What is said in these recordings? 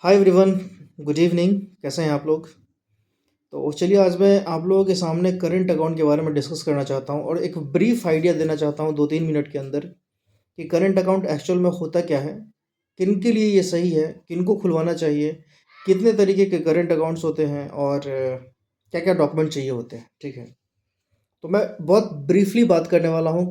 Hi everyone. Good evening. कैसे हैं आप लोग? तो चलिए आज मैं आप लोगों के सामने करंट अकाउंट के बारे में डिस्कस करना चाहता हूं और एक ब्रीफ आइडिया देना चाहता हूं 2-3 मिनट के अंदर कि करंट अकाउंट एक्चुअल में होता क्या है, किन के लिए ये सही है, किन को खुलवाना चाहिए, कितने तरीके के करंट अकाउंट्स होते हैं और क्या क्या डॉक्यूमेंट चाहिए होते हैं। ठीक है, तो मैं बहुत ब्रीफली बात करने वाला हूँ,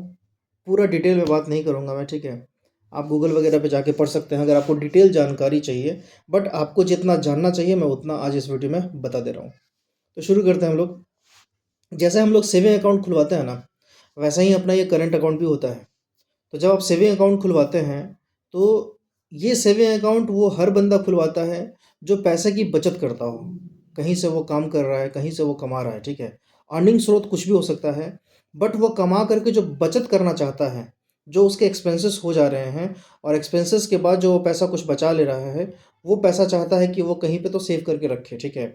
पूरा डिटेल में बात नहीं करूँगा मैं। ठीक है, आप गूगल वगैरह पे जाके पढ़ सकते हैं अगर आपको डिटेल जानकारी चाहिए, बट आपको जितना जानना चाहिए मैं उतना आज इस वीडियो में बता दे रहा हूँ। तो शुरू करते हैं हम लोग। जैसे हम लोग सेविंग अकाउंट खुलवाते हैं ना, वैसा ही अपना ये करंट अकाउंट भी होता है। तो जब आप सेविंग अकाउंट खुलवाते हैं तो ये सेविंग अकाउंट वो हर बंदा खुलवाता है जो पैसे की बचत करता हो। कहीं से वो काम कर रहा है, कहीं से वो कमा रहा है। ठीक है, अर्निंग स्रोत कुछ भी हो सकता है, बट वो कमा करके जो बचत करना चाहता है, जो उसके एक्सपेंसेस हो जा रहे हैं और एक्सपेंसेस के बाद जो वो पैसा कुछ बचा ले रहा है, वो पैसा चाहता है कि वो कहीं पे तो सेव करके रखे। ठीक है,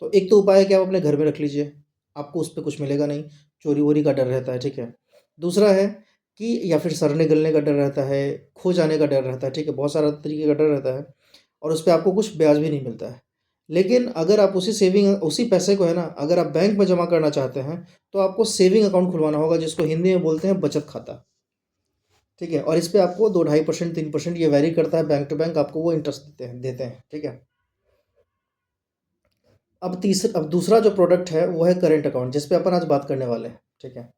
तो एक तो उपाय है कि आप अपने घर में रख लीजिए, आपको उस पर कुछ मिलेगा नहीं, चोरी वोरी का डर रहता है। ठीक है, दूसरा है कि या फिर सड़ने गलने का डर रहता है, खो जाने का डर रहता है। ठीक है, बहुत सारा तरीके का डर रहता है और उस पे आपको कुछ ब्याज भी नहीं मिलता है। लेकिन अगर आप उसी पैसे को है ना, अगर आप बैंक में जमा करना चाहते हैं तो आपको सेविंग अकाउंट खुलवाना होगा, जिसको हिंदी में बोलते हैं बचत खाता। ठीक है, और इस पे आपको 2-2.5% 3% ये वेरी करता है, बैंक टू बैंक आपको वो इंटरेस्ट देते हैं। ठीक है, अब दूसरा जो प्रोडक्ट है वो है करंट अकाउंट, जिस पे अपन आज बात करने वाले हैं। ठीक है,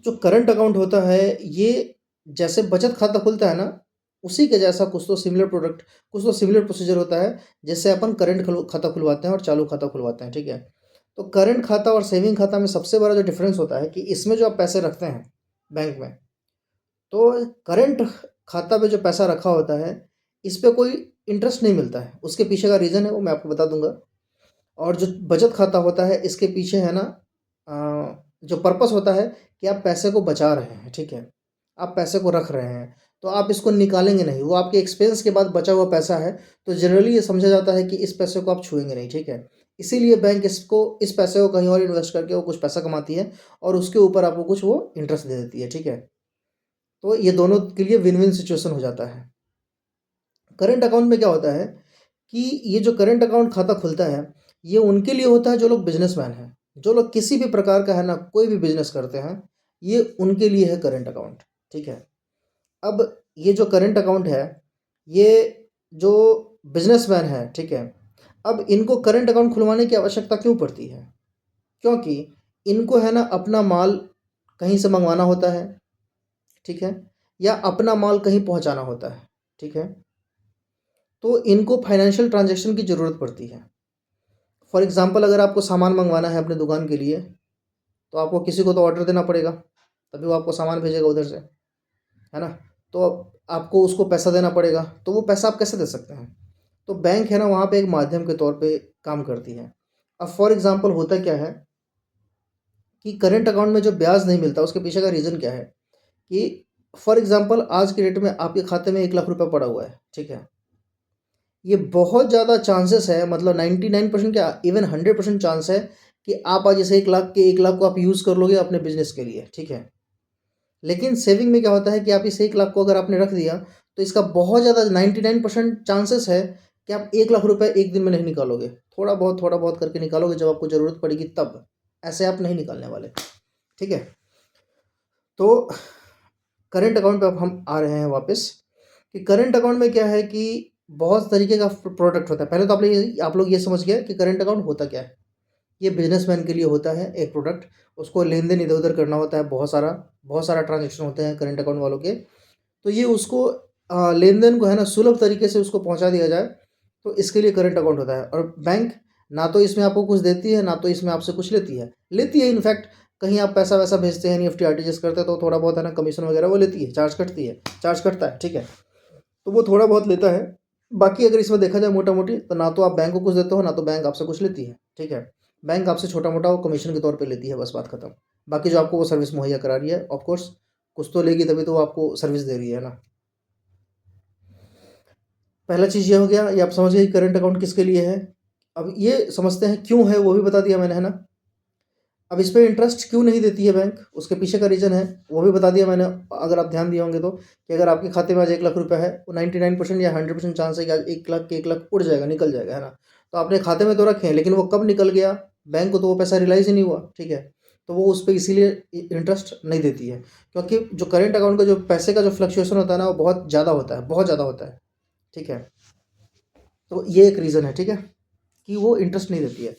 जो करंट अकाउंट होता है ये जैसे बचत खाता खुलता है ना, उसी के जैसा कुछ तो सिमिलर प्रोडक्ट, कुछ तो सिमिलर प्रोसीजर होता है, जिससे अपन करंट खाता खुलवाते हैं और चालू खाता खुलवाते हैं। ठीक है, तो करंट खाता और सेविंग खाता में सबसे बड़ा जो डिफरेंस होता है कि इसमें जो आप पैसे रखते हैं बैंक में, तो करंट खाता में जो पैसा रखा होता है इस पे कोई इंटरेस्ट नहीं मिलता है। उसके पीछे का रीज़न है वो मैं आपको बता दूंगा। और जो बचत खाता होता है इसके पीछे है ना, जो पर्पस होता है कि आप पैसे को बचा रहे हैं। ठीक है, आप पैसे को रख रहे हैं, तो आप इसको निकालेंगे नहीं, वो आपके एक्सपेंस के बाद बचा हुआ पैसा है। तो जनरली ये समझा जाता है कि इस पैसे को आप छुएंगे नहीं। ठीक है, इसीलिए बैंक इस पैसे को कहीं और इन्वेस्ट करके वो कुछ पैसा कमाती है और उसके ऊपर आपको कुछ वो इंटरेस्ट दे देती है। ठीक है, तो ये दोनों के लिए विन विन सिचुएशन हो जाता है। करंट अकाउंट में क्या होता है कि ये जो करंट अकाउंट खाता खुलता है ये उनके लिए होता है जो लोग बिजनेसमैन हैं, जो लोग किसी भी प्रकार का है ना कोई भी बिजनेस करते हैं, ये उनके लिए है करंट अकाउंट। ठीक है, अब ये जो करंट अकाउंट है ये जो बिजनेसमैन है, ठीक है, अब इनको करंट अकाउंट खुलवाने की आवश्यकता क्यों पड़ती है? क्योंकि इनको है ना अपना माल कहीं से मंगवाना होता है। ठीक है, या अपना माल कहीं पहुंचाना होता है। ठीक है, तो इनको फाइनेंशियल ट्रांजैक्शन की ज़रूरत पड़ती है। फॉर एग्ज़ाम्पल अगर आपको सामान मंगवाना है अपने दुकान के लिए, तो आपको किसी को तो ऑर्डर देना पड़ेगा, तभी वो आपको सामान भेजेगा उधर से, है ना? तो अब आपको उसको पैसा देना पड़ेगा, तो वो पैसा आप कैसे दे सकते हैं? तो बैंक है ना वहाँ पे एक माध्यम के तौर पे काम करती है। अब फॉर एग्ज़ाम्पल होता क्या है कि करंट अकाउंट में जो ब्याज नहीं मिलता उसके पीछे का रीज़न क्या है कि फॉर एग्ज़ाम्पल आज की डेट में आपके खाते में 1 लाख रुपए पड़ा हुआ है। ठीक है, ये बहुत ज़्यादा चांसेस है, मतलब 99% क्या इवन 100% चांस है कि आप आज इसे 1 लाख को आप यूज़ कर लोगे अपने बिजनेस के लिए। ठीक है, लेकिन सेविंग में क्या होता है कि आप इस 1 लाख को अगर आपने रख दिया तो इसका बहुत ज़्यादा 99% चांसेस है कि आप 1 लाख रुपए एक दिन में नहीं निकालोगे, थोड़ा बहुत करके निकालोगे, जब आपको ज़रूरत पड़ेगी तब। ऐसे आप नहीं निकालने वाले। ठीक है, तो करंट अकाउंट पे अब हम आ रहे हैं वापस कि करंट अकाउंट में क्या है कि बहुत तरीके का प्रोडक्ट होता है। पहले तो आप लोग ये समझ गए कि करंट अकाउंट होता क्या है। ये बिजनेसमैन के लिए होता है एक प्रोडक्ट, उसको लेन देन इधर उधर करना होता है, बहुत सारा ट्रांजेक्शन होते हैं करंट अकाउंट वालों के। तो ये उसको लेन देन को है ना सुलभ तरीके से उसको पहुंचा दिया जाए, तो इसके लिए करंट अकाउंट होता है। और बैंक ना तो इसमें आपको कुछ देती है, ना तो इसमें आपसे कुछ लेती है इनफैक्ट कहीं आप पैसा वैसा भेजते हैं, निफ्टी आरटीजीएस करते हैं तो थोड़ा बहुत है ना कमीशन वगैरह वो लेती है, चार्ज कटता है। ठीक है, तो वो थोड़ा बहुत लेता है। बाकी अगर इसमें देखा जाए मोटा मोटी, तो ना तो आप बैंक को कुछ देते हो, ना तो बैंक आपसे कुछ लेती है। ठीक है, बैंक आपसे छोटा मोटा वो कमीशन के तौर पे लेती है, बस बात खत्म। बाकी जो आपको वो सर्विस मुहैया करा रही है, ऑफ कोर्स कुछ तो लेगी, तभी तो वो आपको सर्विस दे रही है ना। पहला चीज़ ये हो गया, ये आप समझ गए कि करंट अकाउंट किसके लिए है। अब ये समझते हैं क्यों है, वो भी बता दिया मैंने, है ना। अब इस पे इंटरेस्ट क्यों नहीं देती है बैंक, उसके पीछे का रीज़न है, वो भी बता दिया मैंने। अगर आप ध्यान दिए होंगे तो, कि अगर आपके खाते में आज 1 लाख रुपए है, वो 99% या 100% चांस है कि आज 1 लाख के 1 लाख उड़ जाएगा, निकल जाएगा, है ना? तो आपने खाते में तो रखे हैं, लेकिन वो कब निकल गया, बैंक को तो वो पैसा रियलाइज़ ही नहीं हुआ, ठीक है? तो वो उस पे इसीलिए इंटरेस्ट नहीं देती है, क्योंकि जो करेंट अकाउंट का जो पैसे का जो फ्लक्चुएशन होता है ना, वो बहुत ज़्यादा होता है, बहुत ज़्यादा होता है, ठीक है? तो ये एक रीज़न है, ठीक है? कि वो इंटरेस्ट नहीं देती है।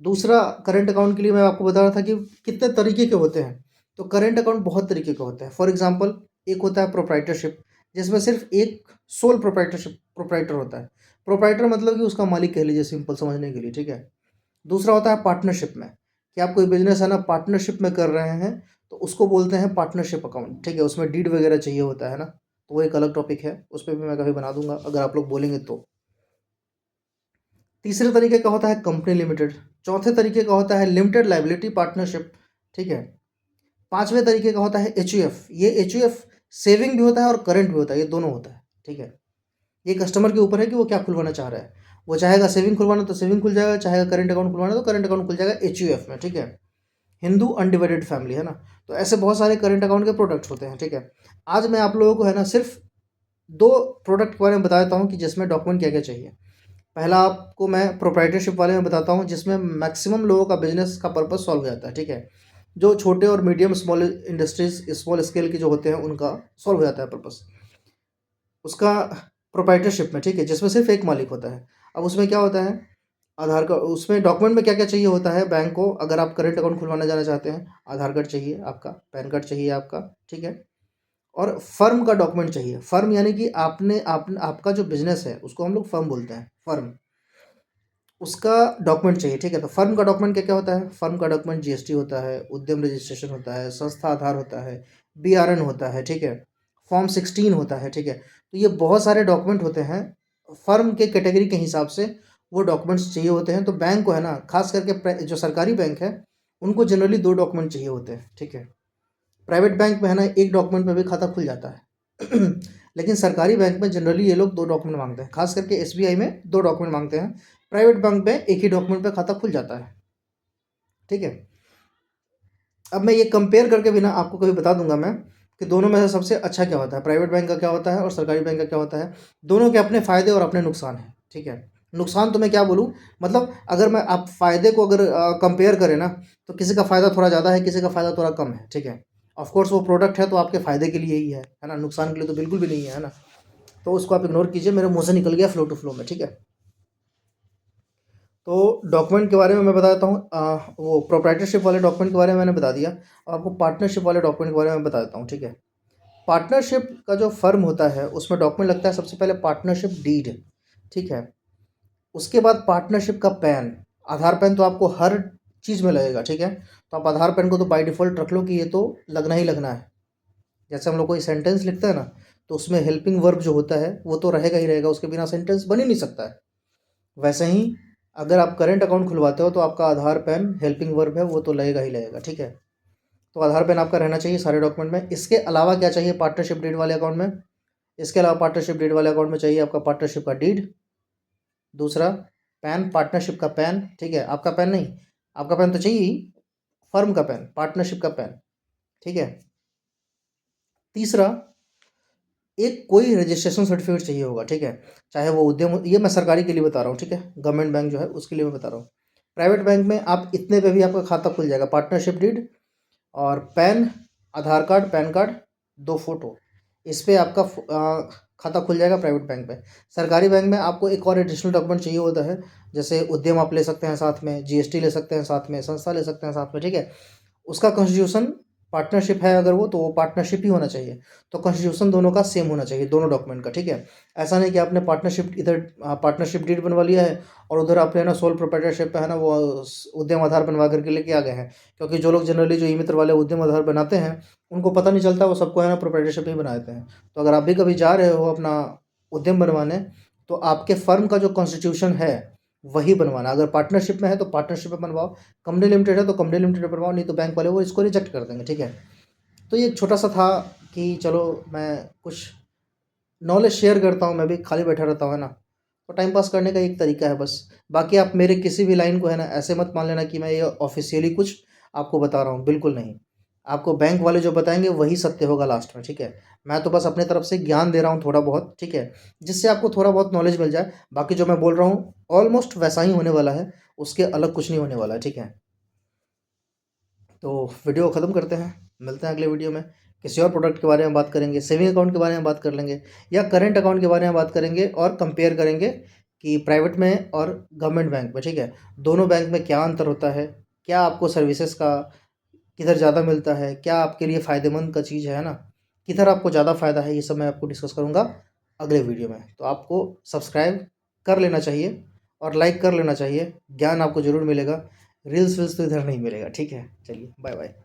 दूसरा, करंट अकाउंट के लिए मैं आपको बता रहा था कि कितने तरीके के होते हैं। तो करंट अकाउंट बहुत तरीके के होते हैं। फॉर एग्ज़ाम्पल, एक होता है प्रोप्राइटरशिप, जिसमें सिर्फ़ एक सोल प्रोप्राइटर होता है। प्रोप्राइटर मतलब कि उसका मालिक कह लीजिए, सिंपल समझने के लिए, ठीक है? दूसरा होता है पार्टनरशिप में, कि आप कोई बिज़नेस है ना पार्टनरशिप में कर रहे हैं, तो उसको बोलते हैं पार्टनरशिप अकाउंट, ठीक है? उसमें डीड वगैरह चाहिए होता है ना, तो वो एक अलग टॉपिक है, उस पे भी मैं कभी बना दूँगा अगर आप लोग बोलेंगे तो। तीसरे तरीके का होता है कंपनी लिमिटेड। चौथे तरीके का होता है लिमिटेड लायबिलिटी पार्टनरशिप, ठीक है? पाँचवें तरीके का होता है एचयूएफ। ये एचयूएफ सेविंग भी होता है और करंट भी होता है, ये दोनों होता है, ठीक है? ये कस्टमर के ऊपर है कि वो क्या खुलवाना चाह रहा है। वो चाहेगा सेविंग खुलवाना तो सेविंग खुल जाएगा, चाहेगा करंट अकाउंट खुलवाना तो करंट अकाउंट खुल जाएगा एचयूएफ में, ठीक है? हिंदू अनडिवाइडेड फैमिली, है ना? तो ऐसे बहुत सारे करंट अकाउंट के प्रोडक्ट्स होते हैं, ठीक है? आज मैं आप लोगों को है ना सिर्फ 2 प्रोडक्ट के बारे में बता देता हूँ कि जिसमें डॉक्यूमेंट क्या-क्या चाहिए। पहला आपको मैं प्रोप्राइटरशिप वाले में बताता हूँ, जिसमें मैक्सिमम लोगों का बिजनेस का पर्पस सॉल्व हो जाता है, ठीक है? जो छोटे और medium small industries small scale की जो होते हैं, उनका सॉल्व हो जाता है पर्पस उसका प्रोप्राइटरशिप में, ठीक है? जिसमें सिर्फ एक मालिक होता है। अब उसमें क्या होता है, आधार का उसमें डॉक्यूमेंट में क्या क्या चाहिए होता है बैंक को, अगर आप करंट अकाउंट खुलवाना जाना चाहते हैं, आधार कार्ड चाहिए आपका, पैन कार्ड चाहिए आपका, ठीक है? और फर्म का डॉक्यूमेंट चाहिए। फर्म यानी कि आपका जो बिजनेस है उसको हम लोग फर्म बोलते हैं, फर्म। उसका डॉक्यूमेंट चाहिए, ठीक है? तो फर्म का डॉक्यूमेंट क्या-क्या होता है? फर्म का डॉक्यूमेंट जीएसटी होता है, उद्यम रजिस्ट्रेशन होता है, संस्था आधार होता है, बीआरएन होता है, ठीक है? फॉर्म 16 होता है, ठीक है? तो ये बहुत सारे डॉक्यूमेंट होते हैं, फर्म के कैटेगरी के हिसाब से वो डॉक्यूमेंट्स चाहिए होते हैं। तो बैंक को है ना, ख़ास करके जो सरकारी बैंक है, उनको जनरली 2 डॉक्यूमेंट चाहिए होते हैं, ठीक है? प्राइवेट बैंक में है ना, 1 डॉक्यूमेंट में भी खाता खुल जाता है। लेकिन सरकारी बैंक में जनरली ये लोग 2 डॉक्यूमेंट माँगते हैं, ख़ास करके एसबीआई में 2 डॉक्यूमेंट माँगते हैं। प्राइवेट बैंक में एक ही डॉक्यूमेंट पे खाता खुल जाता है, ठीक है? अब मैं ये कंपेयर करके भी ना आपको कभी बता दूंगा मैं कि दोनों में से सबसे अच्छा क्या होता है, प्राइवेट बैंक का क्या होता है और सरकारी बैंक का क्या होता है। दोनों के अपने फ़ायदे और अपने नुकसान हैं, ठीक है? नुकसान तो मैं क्या बोलूँ, मतलब अगर मैं आप फ़ायदे को अगर कंपेयर करें ना, तो किसी का फ़ायदा थोड़ा ज़्यादा है, किसी का फ़ायदा थोड़ा कम है, ठीक है? ऑफ कोर्स वो प्रोडक्ट है तो आपके फ़ायदे के लिए ही है ना? नुकसान के लिए तो बिल्कुल भी नहीं है ना? तो उसको आप इग्नोर कीजिए, मेरे मुँह से निकल गया फ्लो टू फ्लो में, ठीक है? तो डॉक्यूमेंट के बारे में मैं बता देता हूँ, वो प्रोप्राइटरशिप वाले डॉक्यूमेंट के बारे में मैंने बता दिया। अब आपको पार्टनरशिप वाले डॉक्यूमेंट के बारे में बता देता हूँ, ठीक है? पार्टनरशिप का जो फर्म होता है उसमें डॉक्यूमेंट लगता है सबसे पहले पार्टनरशिप डीड, ठीक है? उसके बाद पार्टनरशिप का पैन, आधार पैन तो आपको हर चीज़ में लगेगा, ठीक है? तो आप आधार पैन को तो बाय डिफ़ॉल्ट रख लो कि ये तो लगना ही लगना है। जैसे हम लोग कोई सेंटेंस लिखते हैं ना, तो उसमें हेल्पिंग वर्ब जो होता है वो तो रहेगा ही रहेगा, उसके बिना सेंटेंस बन ही नहीं सकता है। वैसे ही अगर आप करंट अकाउंट खुलवाते हो तो आपका आधार पैन हेल्पिंग वर्ब है, वो तो लगेगा ही लगेगा, ठीक है? तो आधार पैन आपका रहना चाहिए सारे डॉक्यूमेंट में। इसके अलावा क्या चाहिए पार्टनरशिप डीड वाले अकाउंट में? इसके अलावा पार्टनरशिप डीड वाले अकाउंट में चाहिए आपका पार्टनरशिप का डीड, दूसरा पैन, पार्टनरशिप का पैन, ठीक है? आपका पैन नहीं, आपका पैन तो चाहिए ही, फर्म का पैन, पार्टनरशिप का पैन, ठीक है? तीसरा, एक कोई रजिस्ट्रेशन सर्टिफिकेट चाहिए होगा, ठीक है? चाहे वो उद्यम, ये मैं सरकारी के लिए बता रहा हूँ, ठीक है? गवर्नमेंट बैंक जो है उसके लिए मैं बता रहा हूँ। प्राइवेट बैंक में आप इतने पे भी आपका खाता खुल जाएगा, पार्टनरशिप डीड और पैन, आधार कार्ड, पैन कार्ड, 2 फ़ोटो, इस पे आपका खाता खुल जाएगा प्राइवेट बैंक में। सरकारी बैंक में आपको एक और एडिशनल डॉक्यूमेंट चाहिए होता है, जैसे उद्यम आप ले सकते हैं साथ में, जीएसटी ले सकते हैं साथ में, संस्था ले सकते हैं साथ में, ठीक है? उसका कॉन्स्टिट्यूशन, पार्टनरशिप है अगर वो, तो वो पार्टनरशिप ही होना चाहिए। तो कॉन्स्टिट्यूशन दोनों का सेम होना चाहिए, दोनों डॉक्यूमेंट का, ठीक है? ऐसा नहीं कि आपने पार्टनरशिप इधर पार्टनरशिप डीड बनवा लिया है और उधर आपने है ना सोल प्रोप्राइटरशिप पे है ना वो उद्यम आधार बनवा करके लेके आ गए हैं। क्योंकि जो लोग जनरली जो ई मित्र वाले उद्यम आधार बनाते हैं, उनको पता नहीं चलता, वो सबको है ना प्रोप्राइटरशिप ही बना देते हैं। तो अगर आप भी कभी जा रहे हो अपना उद्यम बनवाने, तो आपके फर्म का जो कॉन्स्टिट्यूशन है वही बनवाना। अगर पार्टनरशिप में है तो पार्टनरशिप में बनवाओ, कंपनी लिमिटेड है तो कंपनी लिमिटेड में बनवाओ, नहीं तो बैंक वाले वो इसको रिजेक्ट कर देंगे, ठीक है? तो ये एक छोटा सा था कि चलो मैं कुछ नॉलेज शेयर करता हूँ, मैं भी खाली बैठा रहता हूँ, है ना? तो टाइम पास करने का एक तरीका है बस। बाकी आप मेरे किसी भी लाइन को है ना ऐसे मत मान लेना कि मैं ये ऑफ़िशियली कुछ आपको बता रहा हूँ, बिल्कुल नहीं। आपको बैंक वाले जो बताएँगे वही सत्य होगा लास्ट में, ठीक है? मैं तो बस अपने तरफ से ज्ञान दे रहा हूँ थोड़ा बहुत, ठीक है? जिससे आपको थोड़ा बहुत नॉलेज मिल जाए। बाकी जो मैं बोल रहा हूँ ऑलमोस्ट वैसा ही होने वाला है, उसके अलग कुछ नहीं होने वाला है, ठीक है? तो वीडियो ख़त्म करते हैं, मिलते हैं अगले वीडियो में। किसी और प्रोडक्ट के बारे में बात करेंगे, सेविंग अकाउंट के बारे में बात कर लेंगे या करंट अकाउंट के बारे में बात करेंगे और कंपेयर करेंगे कि प्राइवेट में और गवर्नमेंट बैंक में, ठीक है? दोनों बैंक में क्या अंतर होता है? क्या आपको सर्विसेज़ का किधर ज़्यादा मिलता है? क्या आपके लिए फ़ायदेमंद का चीज़ है ना? किधर आपको ज़्यादा फ़ायदा है? ये सब मैं आपको डिस्कस करूँगा अगले वीडियो में। तो आपको सब्सक्राइब कर लेना चाहिए और लाइक कर लेना चाहिए। ज्ञान आपको ज़रूर मिलेगा। रील्स-वील्स तो इधर नहीं मिलेगा, ठीक है? चलिए, बाय-बाय।